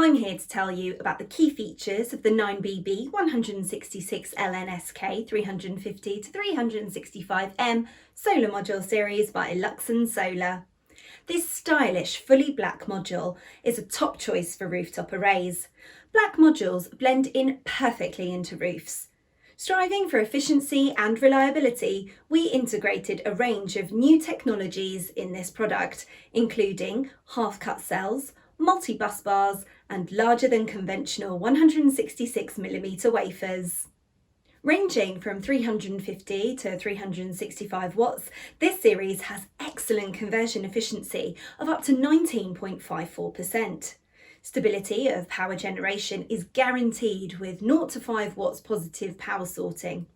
I'm here to tell you about the key features of the 9BB 166 LNSK 350 to 365M solar module series by Luxen Solar. This stylish, fully black module is a top choice for rooftop arrays. Black modules blend in perfectly into roofs. Striving for efficiency and reliability, we integrated a range of new technologies in this product, including half-cut cells, multi-bus bars, and larger than conventional 166mm wafers. Ranging from 350 to 365 watts, this series has excellent conversion efficiency of up to 19.54%. Stability of power generation is guaranteed with 0 to 5 watts positive power sorting.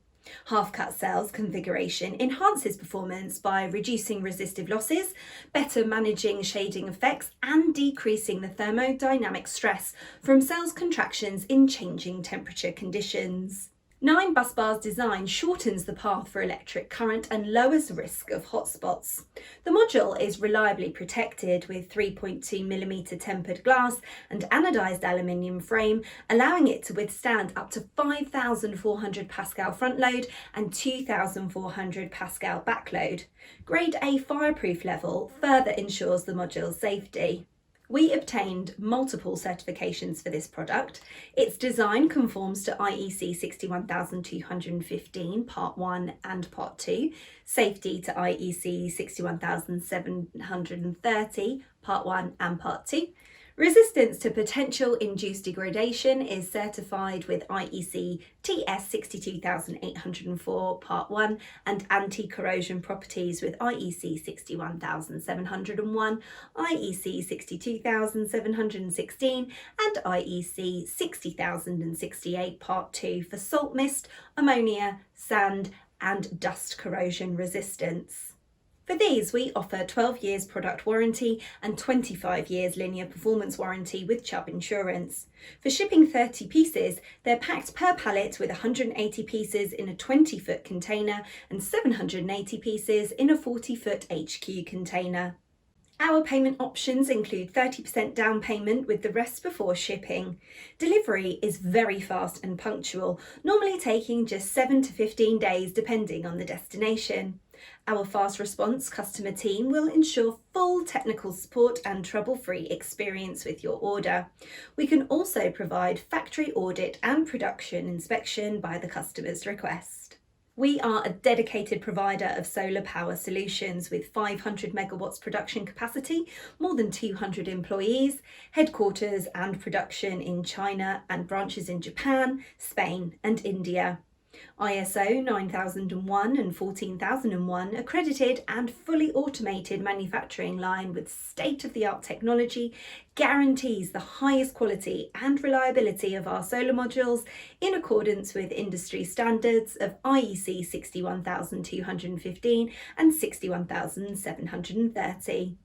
Half-cut cells configuration enhances performance by reducing resistive losses, better managing shading effects, and decreasing the thermodynamic stress from cells contractions in changing temperature conditions. 9 bus bars design shortens the path for electric current and lowers risk of hotspots. The module is reliably protected with 3.2mm tempered glass and anodised aluminium frame, allowing it to withstand up to 5,400 Pascal front load and 2,400 Pascal back load. Grade A fireproof level further ensures the module's safety. We obtained multiple certifications for this product. Its design conforms to IEC 61215 Part 1 and Part 2, safety to IEC 61730 Part 1 and Part 2. Resistance to potential induced degradation is certified with IEC TS 62804 Part 1 and anti-corrosion properties with IEC 61701, IEC 62716 and IEC 60068 Part 2 for salt mist, ammonia, sand and dust corrosion resistance. For these, we offer 12 years product warranty and 25 years linear performance warranty with CHUBB Insurance. For shipping 30 pieces, they're packed per pallet with 180 pieces in a 20-foot container and 780 pieces in a 40-foot HQ container. Our payment options include 30% down payment with the rest before shipping. Delivery is very fast and punctual, normally taking just 7 to 15 days depending on the destination. Our fast response customer team will ensure full technical support and trouble-free experience with your order. We can also provide factory audit and production inspection by the customer's request. We are a dedicated provider of solar power solutions with 500 megawatts production capacity, more than 200 employees, headquarters and production in China and branches in Japan, Spain and India. ISO 9001 and 14001 accredited and fully automated manufacturing line with state-of-the-art technology guarantees the highest quality and reliability of our solar modules in accordance with industry standards of IEC 61215 and 61730.